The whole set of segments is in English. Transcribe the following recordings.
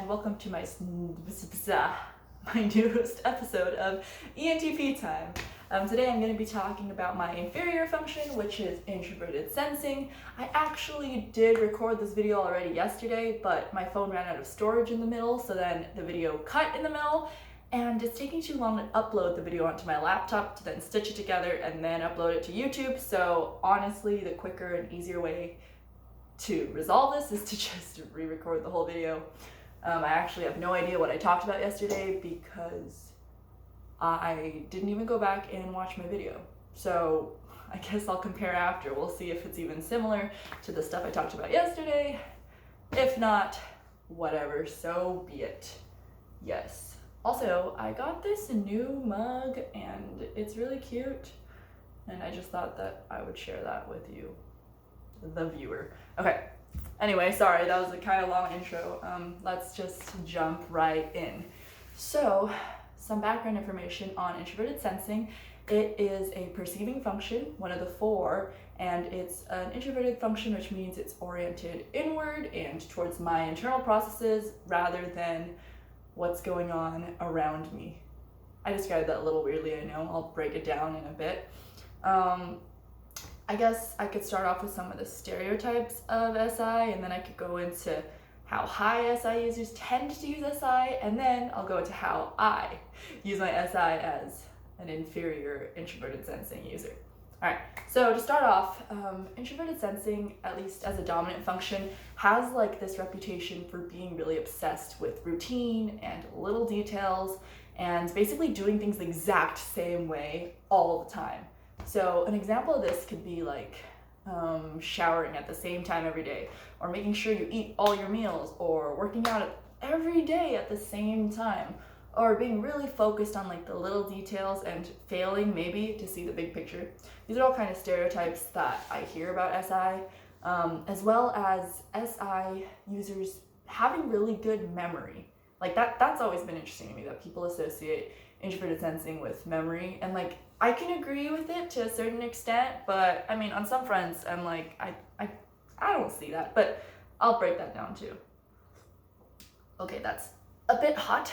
welcome to my newest episode of ENTP time. Today I'm going to be talking about my inferior function, which is introverted sensing. I actually did record this video already yesterday, but my phone ran out of storage in the middle, so then the video cut in the middle, and it's taking too long to upload the video onto my laptop to then stitch it together and then upload it to YouTube. So honestly, the quicker and easier way to resolve this is to just re-record the whole video. I actually have no idea what I talked about yesterday because I didn't even go back and watch my video. So I guess I'll compare after. We'll see if it's even similar to the stuff I talked about yesterday. If not, whatever, so be it. Yes. Also, I got this new mug and it's really cute. And I just thought that I would share that with you, the viewer. Okay, anyway, sorry, that was a kind of long intro. Let's just jump right in. So, some background information on introverted sensing. It is a perceiving function, one of the four, and it's an introverted function, which means it's oriented inward and towards my internal processes rather than what's going on around me. I described that a little weirdly, I know. I'll break it down in a bit. I guess I could start off with some of the stereotypes of SI, and then I could go into how high SI users tend to use SI, and then I'll go into how I use my SI as an inferior introverted sensing user. All right, so to start off, introverted sensing, at least as a dominant function, has like this reputation for being really obsessed with routine and little details, and basically doing things the exact same way all the time. So an example of this could be like showering at the same time every day, or making sure you eat all your meals, or working out every day at the same time, or being really focused on like the little details and failing maybe to see the big picture. These are all kind of stereotypes that I hear about SI, as well as SI users having really good memory. Like that's always been interesting to me, that people associate introverted sensing with memory, and like I can agree with it to a certain extent, but I mean on some fronts I'm like I don't see that, but I'll break that down too. Okay, that's a bit hot.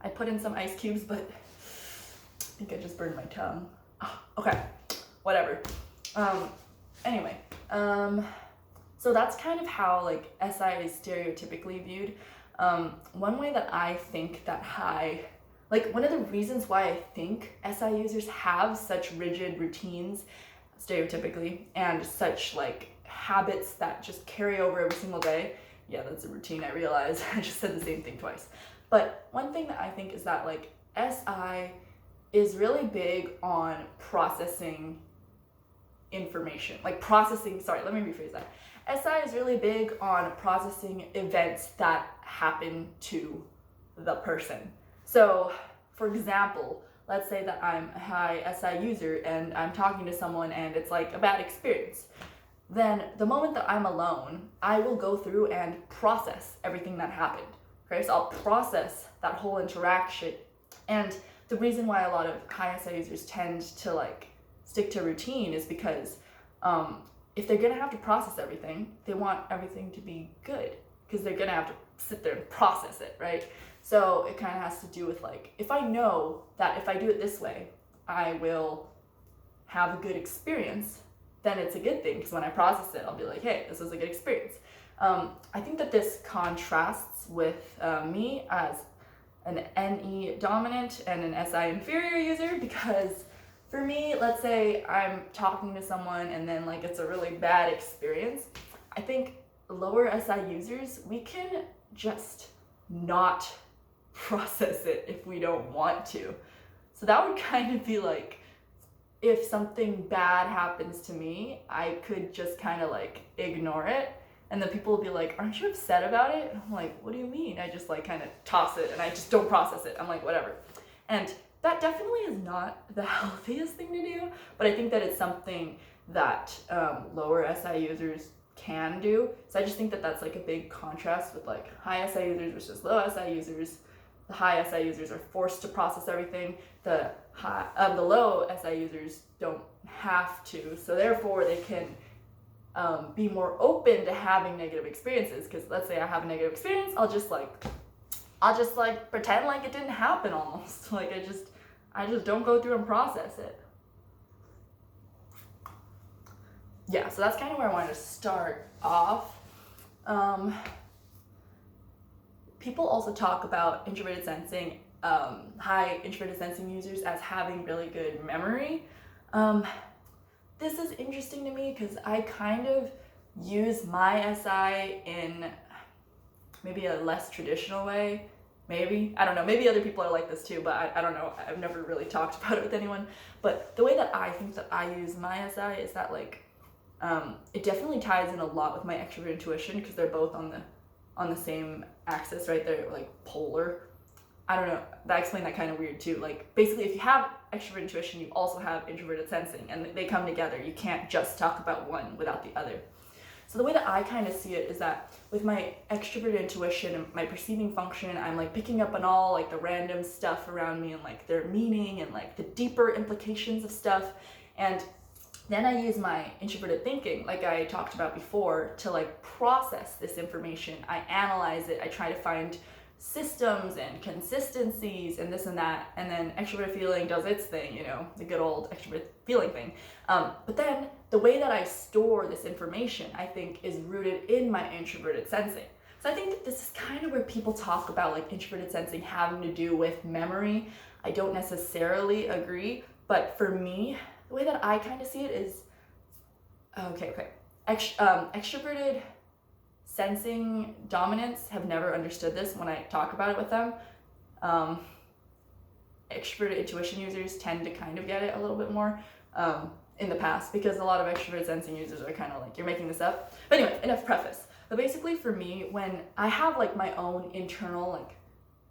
I put in some ice cubes, but I think I just burned my tongue. Oh, okay, whatever. Anyway, so that's kind of how like SI is stereotypically viewed. One way that I think that one of the reasons why I think SI users have such rigid routines, stereotypically, and such like habits that just carry over every single day. Yeah, that's a routine, I realize. I just said the same thing twice. But one thing that I think is that like SI is really big on processing information. Let me rephrase that. SI is really big on processing events that happen to the person. So, for example, let's say that I'm a high SI user and I'm talking to someone and it's like a bad experience. Then the moment that I'm alone, I will go through and process everything that happened. Okay, so I'll process that whole interaction. And the reason why a lot of high SI users tend to like stick to routine is because if they're gonna have to process everything, they want everything to be good, because they're gonna have to sit there and process it, right? So it kind of has to do with like, if I know that if I do it this way, I will have a good experience, then it's a good thing, because when I process it, I'll be like, hey, this was a good experience. I think that this contrasts with me as an NE dominant and an SI inferior user, because for me, let's say I'm talking to someone and then like it's a really bad experience. I think lower SI users, we can just not process it if we don't want to. So that would kind of be like, if something bad happens to me, I could just kind of like ignore it, and then people will be like, aren't you upset about it? And I'm like, what do you mean? I just like kind of toss it and I just don't process it. I'm like, whatever. And that definitely is not the healthiest thing to do, but I think that it's something that lower SI users can do. So I just think that that's like a big contrast with like high SI users versus low SI users. The high SI users are forced to process everything. The low SI users don't have to, so therefore they can be more open to having negative experiences. Because let's say I have a negative experience, I'll just like I'll just like pretend like it didn't happen almost. Like I just don't go through and process it. Yeah, so that's kind of where I wanted to start off. People also talk about introverted sensing, high introverted sensing users as having really good memory. This is interesting to me because I kind of use my SI in maybe a less traditional way. Maybe, I don't know, maybe other people are like this too, but I don't know, I've never really talked about it with anyone. But the way that I think that I use my SI is that like, it definitely ties in a lot with my extrovert intuition because they're both on the same axis, right? They're like polar. I don't know, I explained that kind of weird too. Like basically if you have extrovert intuition, you also have introverted sensing and they come together. You can't just talk about one without the other. So the way that I kind of see it is that with my extroverted intuition and my perceiving function, I'm like picking up on all like the random stuff around me and like their meaning and like the deeper implications of stuff. And then I use my introverted thinking, like I talked about before, to like process this information. I analyze it, I try to find systems and consistencies and this and that, and then extroverted feeling does its thing, the good old extroverted feeling thing. But then the way that I store this information, I think, is rooted in my introverted sensing. So I think that this is kind of where people talk about like introverted sensing having to do with memory. I don't necessarily agree, but for me, the way that I kind of see it is, extroverted sensing dominants have never understood this when I talk about it with them. Extroverted intuition users tend to kind of get it a little bit more in the past because a lot of extroverted sensing users are kind of like, you're making this up. But anyway, enough preface. But basically for me, when I have like my own internal like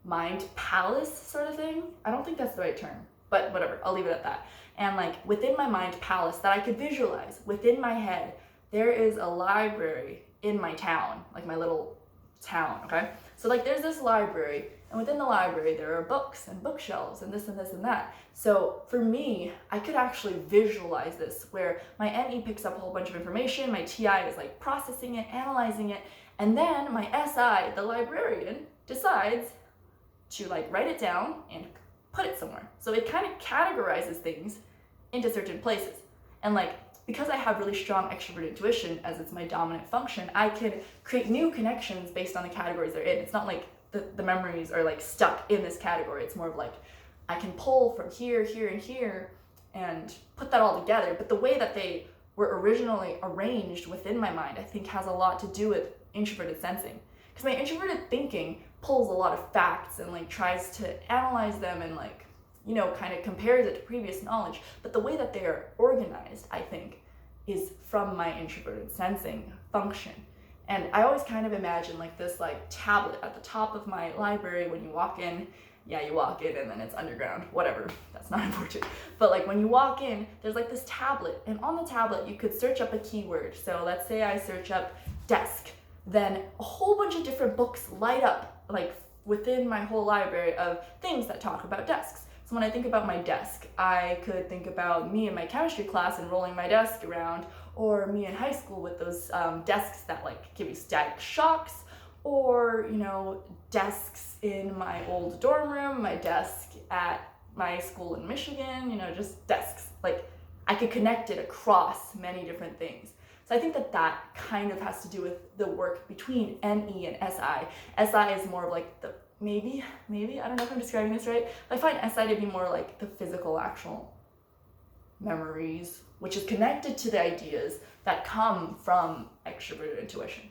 mind palace sort of thing, I don't think that's the right term, but whatever, I'll leave it at that. And like within my mind palace that I could visualize within my head, there is a library in my town, like my little town, okay? So like there's this library, and within the library there are books and bookshelves and this and this and that. So for me, I could actually visualize this where my NE picks up a whole bunch of information, my TI is like processing it, analyzing it, and then my SI, the librarian, decides to like write it down and put it somewhere. So it kind of categorizes things into certain places. And like, because I have really strong extrovert intuition as it's my dominant function, I can create new connections based on the categories they're in. It's not like the memories are like stuck in this category. It's more of like, I can pull from here, here, and here and put that all together. But the way that they were originally arranged within my mind, I think has a lot to do with introverted sensing. Because my introverted thinking pulls a lot of facts and like tries to analyze them and like, kind of compares it to previous knowledge. But the way that they are organized, I think, is from my introverted sensing function. And I always kind of imagine like this like tablet at the top of my library when you walk in. Yeah, you walk in and then it's underground, whatever, that's not important. But like when you walk in, there's like this tablet, and on the tablet you could search up a keyword. So let's say I search up desk, then a whole bunch of different books light up like within my whole library of things that talk about desks. So when I think about my desk, I could think about me in my chemistry class and rolling my desk around, or me in high school with those desks that like give you static shocks, or desks in my old dorm room, my desk at my school in Michigan, just desks. Like I could connect it across many different things. So I think that kind of has to do with the work between NE and SI. SI is more of like the maybe, I don't know if I'm describing this right, but I find SI to be more like the physical, actual memories, which is connected to the ideas that come from extroverted intuition.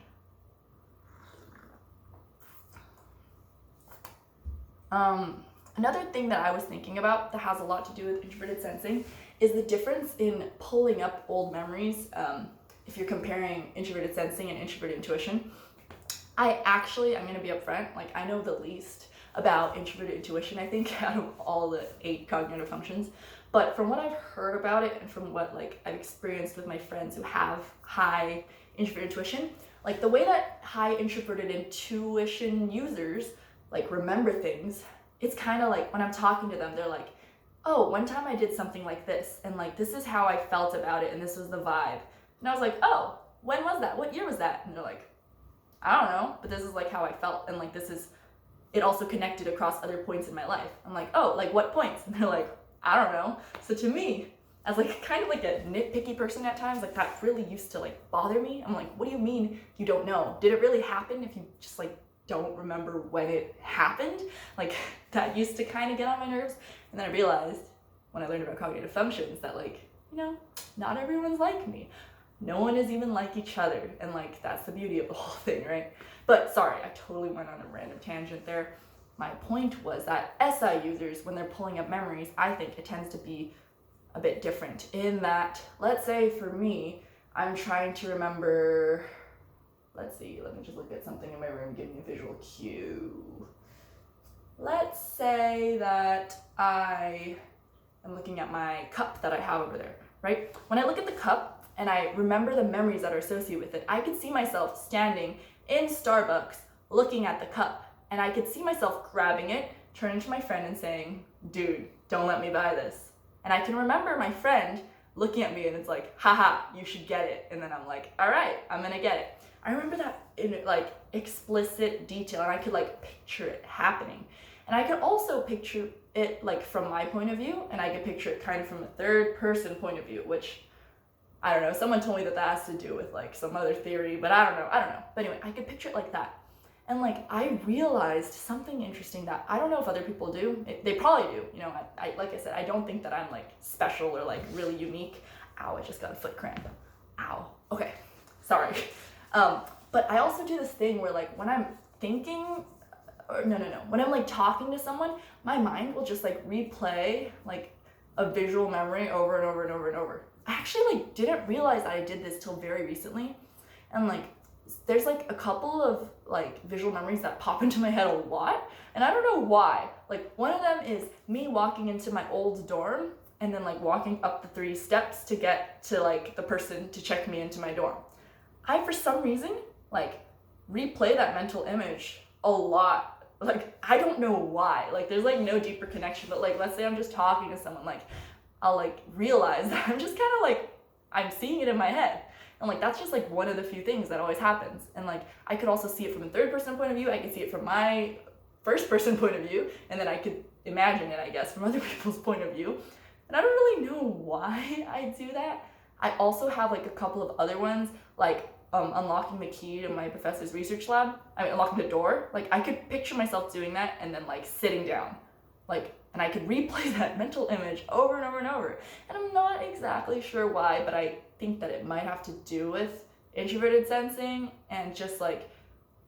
Another thing that I was thinking about that has a lot to do with introverted sensing is the difference in pulling up old memories. If you're comparing introverted sensing and introverted intuition, I'm going to be upfront, like I know the least about introverted intuition, I think, out of all the 8 cognitive functions. But from what I've heard about it and from what like I've experienced with my friends who have high introverted intuition, like the way that high introverted intuition users like remember things, it's kind of like when I'm talking to them, they're like, oh, one time I did something like this, and like this is how I felt about it, and this was the vibe. And I was like, oh, when was that? What year was that? And they're like, I don't know, but this is like how I felt, and like this is it also connected across other points in my life. I'm like, oh, like what points? And they're like, I don't know. So to me, as like kind of like a nitpicky person at times, like that really used to like bother me. I'm like, what do you mean you don't know? Did it really happen if you just like don't remember when it happened? Like that used to kind of get on my nerves. And then I realized when I learned about cognitive functions that like, you know, not everyone's like me. No one is even like each other. And like, that's the beauty of the whole thing, right? But sorry, I totally went on a random tangent there. My point was that SI users, when they're pulling up memories, I think it tends to be a bit different in that, let's say for me, I'm trying to remember, let's see, let me just look at something in my room, give me a visual cue. Let's say that I am looking at my cup that I have over there, right? When I look at the cup and I remember the memories that are associated with it, I could see myself standing in Starbucks looking at the cup, and I could see myself grabbing it, turning to my friend and saying, dude, don't let me buy this. And I can remember my friend looking at me and it's like, haha, you should get it. And then I'm like, all right, I'm gonna get it. I remember that in like explicit detail, and I could like picture it happening. And I could also picture it like from my point of view, and I could picture it kind of from a third person point of view, which I don't know, someone told me that has to do with like some other theory, but I don't know. But anyway, I could picture it like that. And like, I realized something interesting that I don't know if other people do. They probably do. You know, I like I said, I don't think that I'm like special or like really unique. Ow, I just got a foot cramp. Ow. Okay, sorry. But I also do this thing where like when I'm thinking, or no. When I'm like talking to someone, my mind will just like replay like a visual memory over and over and over and over. I actually like didn't realize that I did this till very recently. And like, there's like a couple of like visual memories that pop into my head a lot, and I don't know why. Like one of them is me walking into my old dorm and then like walking up the 3 steps to get to like the person to check me into my dorm. I for some reason like replay that mental image a lot. Like I don't know why. Like there's like no deeper connection, but like let's say I'm just talking to someone, like I'll like realize that I'm just kind of like I'm seeing it in my head. And like, that's just like one of the few things that always happens. And like, I could also see it from a third person point of view. I could see it from my first person point of view. And then I could imagine it, I guess, from other people's point of view. And I don't really know why I do that. I also have like a couple of other ones, like unlocking the key to my professor's research lab. I mean, unlocking the door. Like I could picture myself doing that and then like sitting down, like, and I could replay that mental image over and over and over. And I'm not exactly sure why, but I think that it might have to do with introverted sensing and just like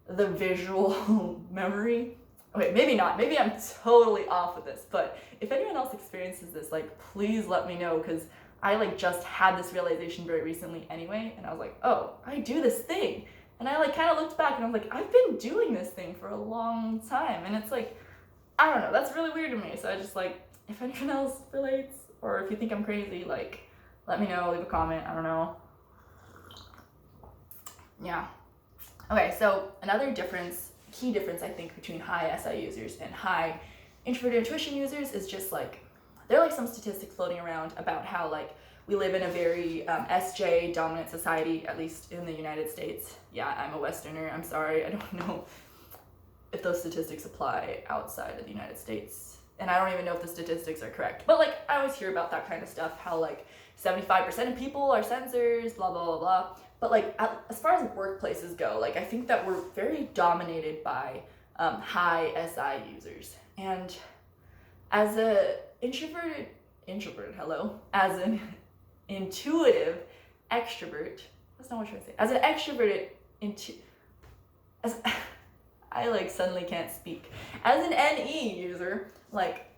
the visual memory. Okay, maybe not. Maybe I'm totally off with this, but if anyone else experiences this, like, please let me know, because I like just had this realization very recently anyway, and I was like, oh, I do this thing. And I like kind of looked back and I was like, I've been doing this thing for a long time. And it's like, I don't know, that's really weird to me. So I just like, if anyone else relates, or if you think I'm crazy, like, let me know, leave a comment, I don't know. Yeah. Okay, so another difference, key difference I think between high SI users and high introverted intuition users is just like, there are like some statistics floating around about how like we live in a very SJ dominant society, at least in the United States. Yeah, I'm a Westerner, I'm sorry, I don't know if those statistics apply outside of the United States. And I don't even know if the statistics are correct. But like, I always hear about that kind of stuff, how like 75% of people are sensors, blah, blah, blah, blah. But like, as far as workplaces go, like I think that we're very dominated by high SI users. And as a introverted, as an intuitive extrovert, that's not what I'm trying to say. As an extroverted, I like suddenly can't speak. As an NE user, like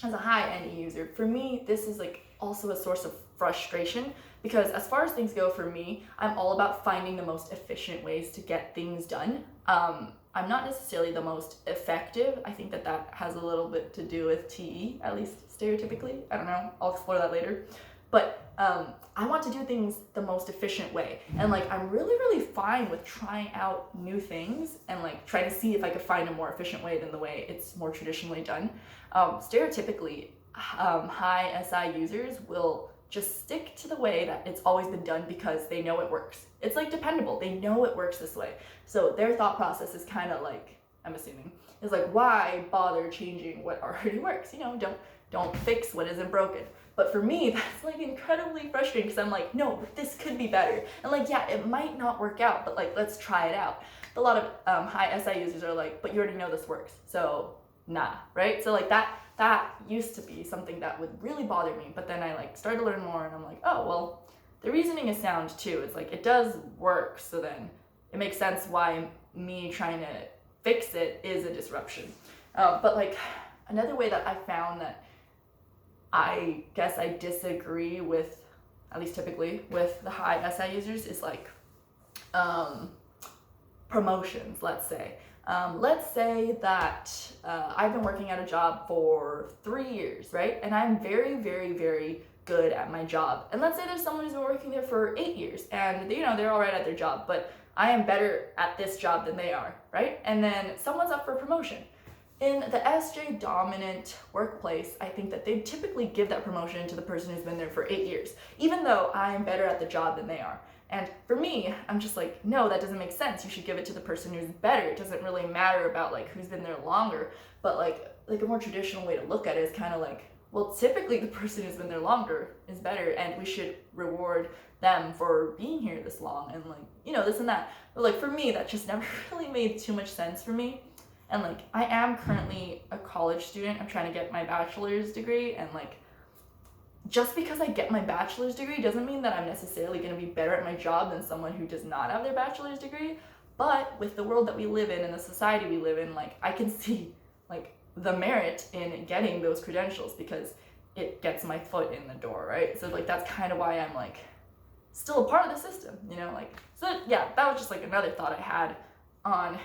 as a high NE user, for me, this is like also a source of frustration, because as far as things go for me, I'm all about finding the most efficient ways to get things done. I'm not necessarily the most effective. I think that that has a little bit to do with TE, at least stereotypically. I don't know, I'll explore that later. But I want to do things the most efficient way. And like, I'm really fine with trying out new things and like trying to see if I could find a more efficient way than the way it's more traditionally done. Stereotypically, high SI users will just stick to the way that it's always been done because they know it works. It's like dependable. They know it works this way. So their thought process is kind of like I'm assuming, is like, why bother changing what already works? You know, don't fix what isn't broken. But for me, that's like incredibly frustrating because I'm like, no, but this could be better. And like, yeah, it might not work out, but like, let's try it out. But a lot of high SI users are like, but you already know this works, so nah, right? So like that used to be something that would really bother me, but then I like started to learn more, and I'm like, oh, well, the reasoning is sound too. It's like, it does work, so then it makes sense why me trying to fix it is a disruption. But like, another way that I found that I guess I disagree with, at least typically, with the high SI users is like promotions, let's say. Let's say that I've been working at a job for 3 years, right? And I'm very, very, very good at my job. And let's say there's someone who's been working there for 8 years and you know, they're all right at their job, but I am better at this job than they are, right? And then someone's up for promotion. In the SJ dominant workplace, I think that they typically give that promotion to the person who's been there for 8 years, even though I am better at the job than they are. And for me, I'm just like, no, that doesn't make sense. You should give it to the person who's better. It doesn't really matter about like who's been there longer, but like a more traditional way to look at it is kind of like, well, typically the person who's been there longer is better, and we should reward them for being here this long and like, you know, this and that. But like for me, that just never really made too much sense for me. And like, I am currently a college student. I'm trying to get my bachelor's degree, and like, just because I get my bachelor's degree doesn't mean that I'm necessarily going to be better at my job than someone who does not have their bachelor's degree. But with the world that we live in and the society we live in, like, I can see like the merit in getting those credentials because it gets my foot in the door, right? So like, that's kind of why I'm like still a part of the system, you know, like, so yeah, that was just like another thought I had on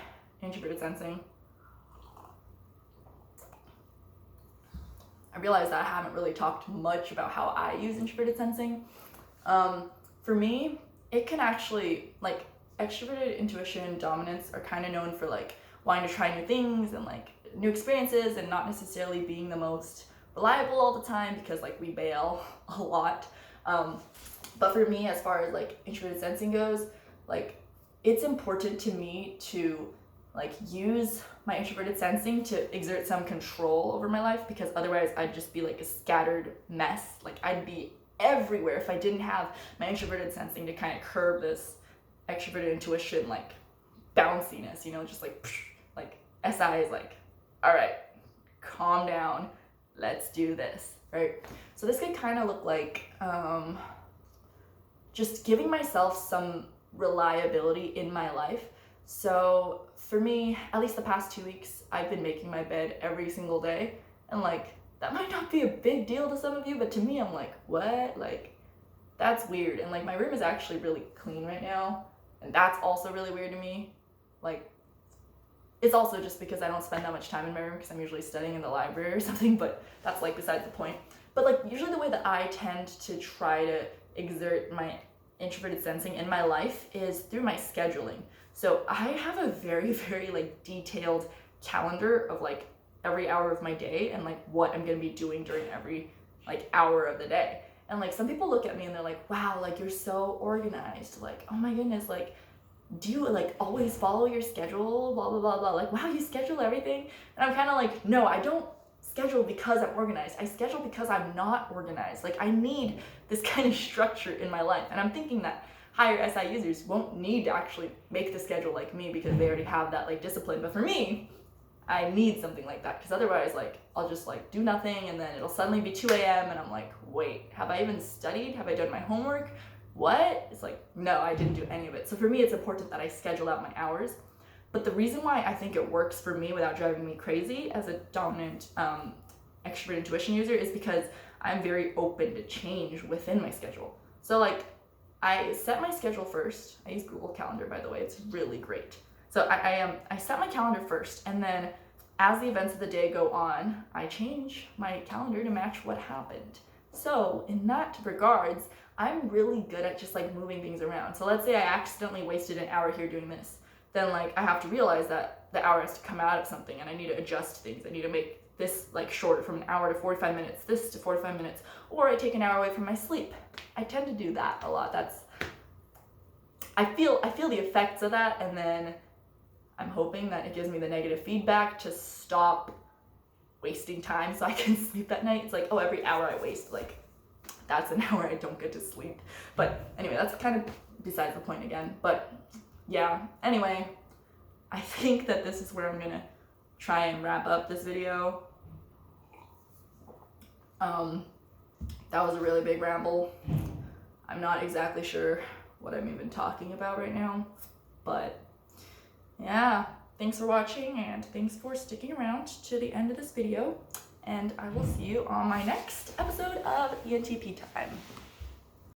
introverted sensing. I realized that I haven't really talked much about how I use introverted sensing. For me, it can actually, like, extroverted intuition dominance are kind of known for like wanting to try new things and like new experiences and not necessarily being the most reliable all the time because like we bail a lot. But for me, as far as like introverted sensing goes, like, it's important to me to like use my introverted sensing to exert some control over my life, because otherwise I'd just be like a scattered mess. Like, I'd be everywhere if I didn't have my introverted sensing to kind of curb this extroverted intuition like bounciness, you know, just like SI is like, all right, calm down, let's do this, right? So this could kind of look like just giving myself some reliability in my life. So for me, at least the past 2 weeks, I've been making my bed every single day. And like, that might not be a big deal to some of you, but to me, I'm like, what? Like, that's weird. And like, my room is actually really clean right now. And that's also really weird to me. Like, it's also just because I don't spend that much time in my room because I'm usually studying in the library or something, but that's like besides the point. But like, usually the way that I tend to try to exert my introverted sensing in my life is through my scheduling. So I have a very, very like detailed calendar of like every hour of my day and like what I'm gonna be doing during every like hour of the day. And like, some people look at me and they're like, wow, like, you're so organized. Like, oh my goodness, like, do you like always follow your schedule? Blah, blah, blah, blah. Like, wow, you schedule everything? And I'm kind of like, no, I don't schedule because I'm organized. I schedule because I'm not organized. Like, I need this kind of structure in my life. And I'm thinking that higher SI users won't need to actually make the schedule like me because they already have that like discipline. But for me, I need something like that, because otherwise like I'll just like do nothing and then it'll suddenly be 2 a.m. and I'm like, wait, have I even studied? Have I done my homework? What? It's like, no, I didn't do any of it. So for me, it's important that I schedule out my hours. But the reason why I think it works for me without driving me crazy as a dominant extrovert intuition user is because I'm very open to change within my schedule. So like, I set my schedule first. I use Google Calendar, by the way. It's really great. So I set my calendar first, and then as the events of the day go on, I change my calendar to match what happened. So in that regards, I'm really good at just like moving things around. So let's say I accidentally wasted an hour here doing this. Then like, I have to realize that the hour has to come out of something and I need to adjust things. I need to make this like shorter from an hour to 45 minutes, this to 45 minutes, or I take an hour away from my sleep. I tend to do that a lot. I feel the effects of that, and then I'm hoping that it gives me the negative feedback to stop wasting time so I can sleep at night. It's like, oh, every hour I waste, like, that's an hour I don't get to sleep. But anyway, that's kind of besides the point again. But yeah, anyway, I think that this is where I'm gonna try and wrap up this video. That was a really big ramble. I'm not exactly sure what I'm even talking about right now, but yeah, thanks for watching and thanks for sticking around to the end of this video, and I will see you on my next episode of ENTP Time.